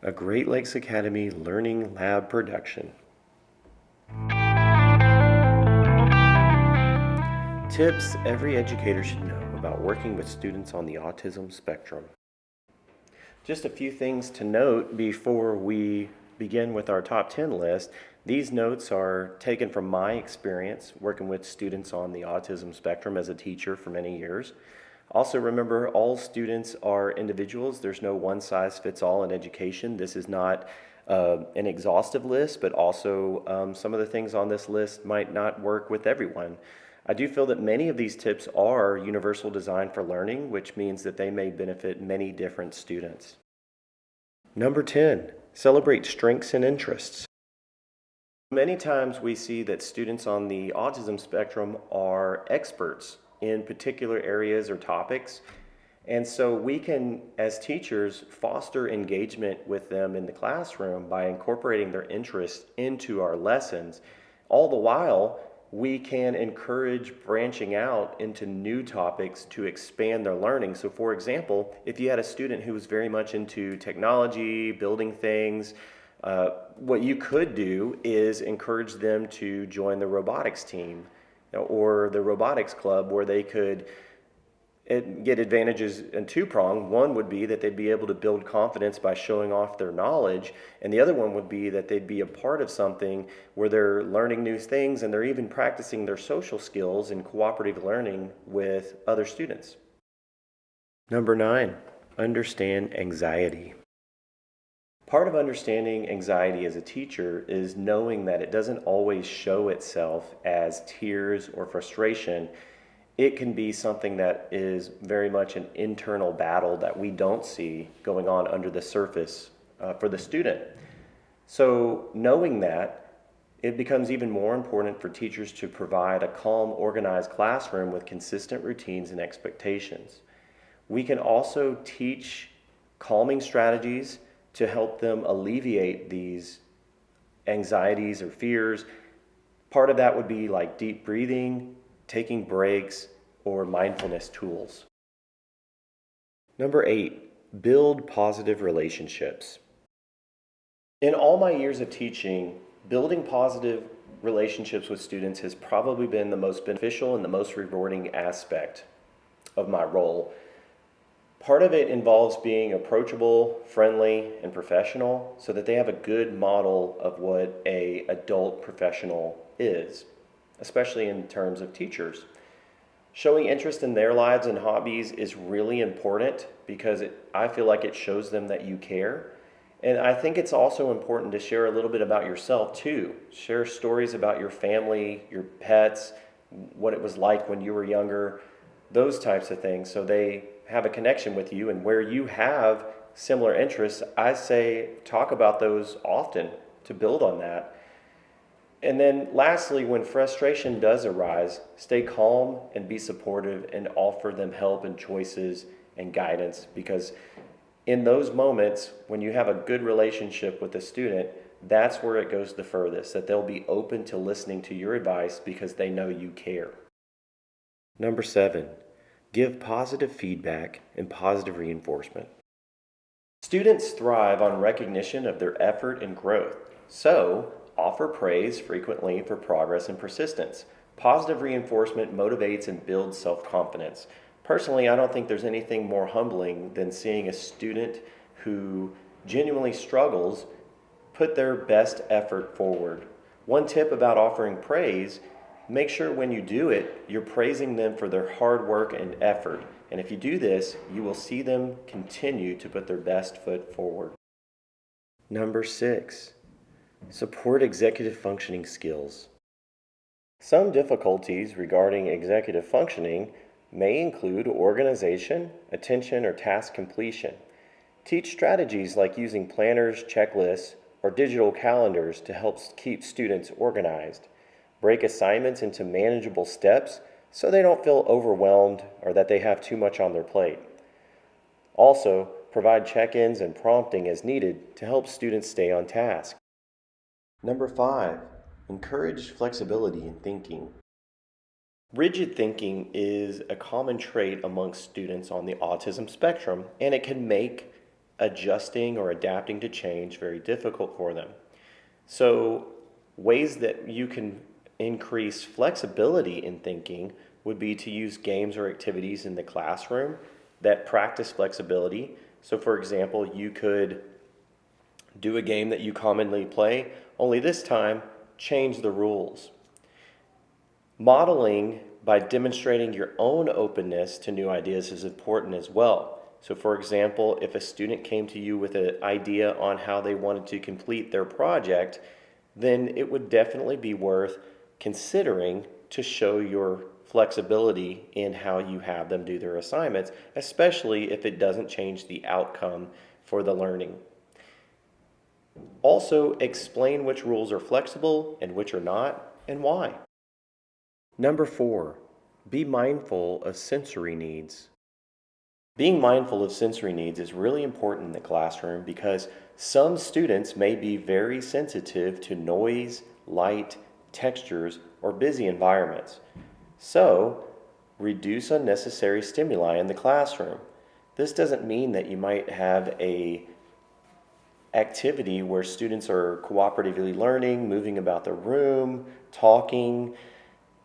a Great Lakes Academy Learning Lab production. Tips every educator should know about working with students on the autism spectrum. Just a few things to note before we begin with our top 10 list. These notes are taken from my experience working with students on the autism spectrum as a teacher for many years. Also remember, all students are individuals. There's no one size fits all in education. This is not an exhaustive list, but also some of the things on this list might not work with everyone. I do feel that many of these tips are universal design for learning, which means that they may benefit many different students. Number 10, celebrate strengths and interests. Many times we see that students on the autism spectrum are experts in particular areas or topics. And so we can, as teachers, foster engagement with them in the classroom by incorporating their interests into our lessons. All the while, we can encourage branching out into new topics to expand their learning. So for example, if you had a student who was very much into technology, building things, what you could do is encourage them to join the robotics team or the robotics club, where they could get advantages in two-pronged. One would be that they'd be able to build confidence by showing off their knowledge, and the other one would be that they'd be a part of something where they're learning new things and they're even practicing their social skills and cooperative learning with other students. Number 9, understand anxiety. Part of understanding anxiety as a teacher is knowing that it doesn't always show itself as tears or frustration. It can be something that is very much an internal battle that we don't see going on under the surface for the student. So knowing that, it becomes even more important for teachers to provide a calm, organized classroom with consistent routines and expectations. We can also teach calming strategies to help them alleviate these anxieties or fears. Part of that would be like deep breathing, taking breaks, or mindfulness tools. Number 8, build positive relationships. In all my years of teaching, building positive relationships with students has probably been the most beneficial and the most rewarding aspect of my role. Part of it involves being approachable, friendly, and professional so that they have a good model of what an adult professional is, especially in terms of teachers. Showing interest in their lives and hobbies is really important because I feel like it shows them that you care. And I think it's also important to share a little bit about yourself too. Share stories about your family, your pets, what it was like when you were younger, those types of things, so they have a connection with you. And where you have similar interests, I say talk about those often to build on that. And then lastly, when frustration does arise, stay calm and be supportive and offer them help and choices and guidance, because in those moments when you have a good relationship with a student, that's where it goes the furthest, that they'll be open to listening to your advice because they know you care. Number 7, give positive feedback and positive reinforcement. Students thrive on recognition of their effort and growth, so offer praise frequently for progress and persistence. Positive reinforcement motivates and builds self-confidence. Personally, I don't think there's anything more humbling than seeing a student who genuinely struggles put their best effort forward. One tip about offering praise: make sure when you do it, you're praising them for their hard work and effort. And if you do this, you will see them continue to put their best foot forward. Number 6, support executive functioning skills. Some difficulties regarding executive functioning may include organization, attention, or task completion. Teach strategies like using planners, checklists, or digital calendars to help keep students organized. Break assignments into manageable steps so they don't feel overwhelmed or that they have too much on their plate. Also, provide check-ins and prompting as needed to help students stay on task. Number 5, encourage flexibility in thinking. Rigid thinking is a common trait amongst students on the autism spectrum, and it can make adjusting or adapting to change very difficult for them. So ways that you can increase flexibility in thinking would be to use games or activities in the classroom that practice flexibility. So for example, you could do a game that you commonly play, only this time change the rules. Modeling by demonstrating your own openness to new ideas is important as well. So for example, if a student came to you with an idea on how they wanted to complete their project, then it would definitely be worth considering to show your flexibility in how you have them do their assignments, especially if it doesn't change the outcome for the learning. Also, explain which rules are flexible and which are not, and why. Number 4, be mindful of sensory needs. Being mindful of sensory needs is really important in the classroom because some students may be very sensitive to noise, light, textures, or busy environments. So, reduce unnecessary stimuli in the classroom. This doesn't mean that you might have an activity where students are cooperatively learning, moving about the room, talking,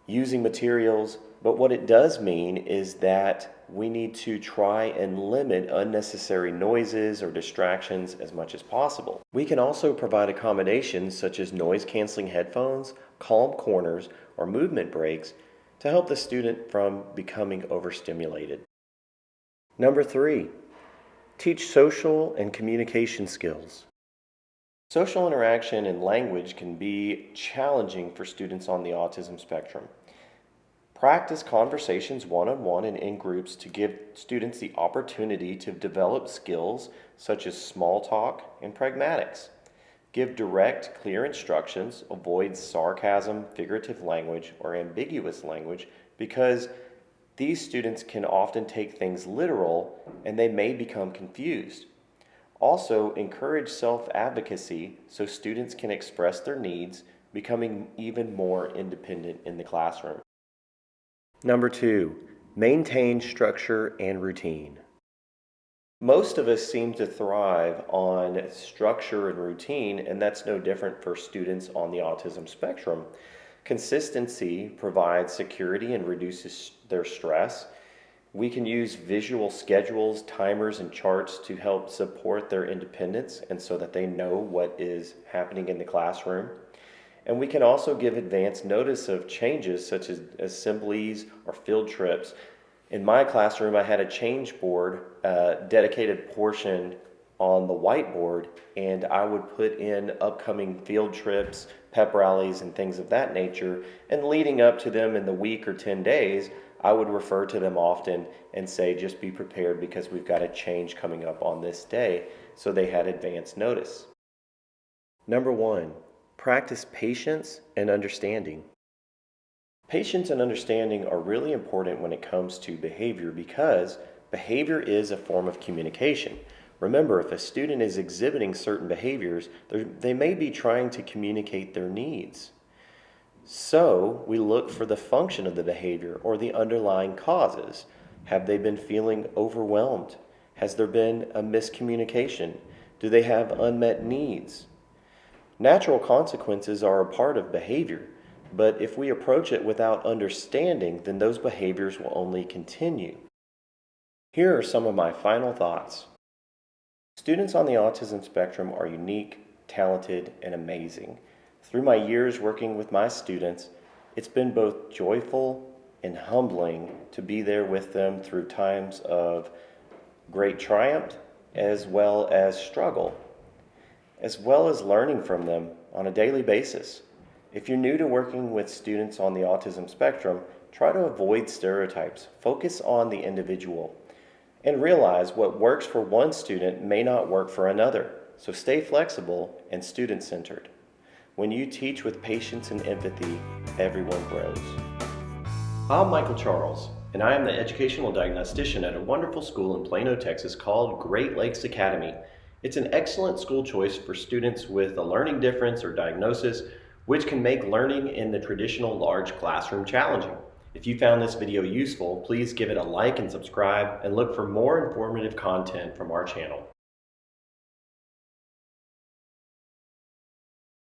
using materials, but what it does mean is that we need to try and limit unnecessary noises or distractions as much as possible. We can also provide accommodations such as noise-canceling headphones, calm corners, or movement breaks to help the student from becoming overstimulated. Number 3, teach social and communication skills. Social interaction and language can be challenging for students on the autism spectrum. Practice conversations one-on-one and in groups to give students the opportunity to develop skills such as small talk and pragmatics. Give direct, clear instructions, avoid sarcasm, figurative language, or ambiguous language because these students can often take things literal and they may become confused. Also, encourage self-advocacy so students can express their needs, becoming even more independent in the classroom. Number 2, maintain structure and routine. Most of us seem to thrive on structure and routine, and that's no different for students on the autism spectrum. Consistency provides security and reduces their stress. We can use visual schedules, timers, and charts to help support their independence and so that they know what is happening in the classroom. And we can also give advance notice of changes such as assemblies or field trips. In my classroom, I had a change board, dedicated portion on the whiteboard, and I would put in upcoming field trips, pep rallies, and things of that nature. And leading up to them in the week or 10 days, I would refer to them often and say, just be prepared because we've got a change coming up on this day, so they had advance notice. Number 1, practice patience and understanding. Patience and understanding are really important when it comes to behavior because behavior is a form of communication. Remember, if a student is exhibiting certain behaviors, they may be trying to communicate their needs. So we look for the function of the behavior or the underlying causes. Have they been feeling overwhelmed? Has there been a miscommunication? Do they have unmet needs? Natural consequences are a part of behavior, but if we approach it without understanding, then those behaviors will only continue. Here are some of my final thoughts. Students on the autism spectrum are unique, talented, and amazing. Through my years working with my students, it's been both joyful and humbling to be there with them through times of great triumph as well as struggle, as well as learning from them on a daily basis. If you're new to working with students on the autism spectrum, try to avoid stereotypes, focus on the individual, and realize what works for one student may not work for another. So stay flexible and student-centered. When you teach with patience and empathy, everyone grows. I'm Michael Charles, and I am the educational diagnostician at a wonderful school in Plano, Texas called Great Lakes Academy. It's an excellent school choice for students with a learning difference or diagnosis, which can make learning in the traditional large classroom challenging. If you found this video useful, please give it a like and subscribe, and look for more informative content from our channel.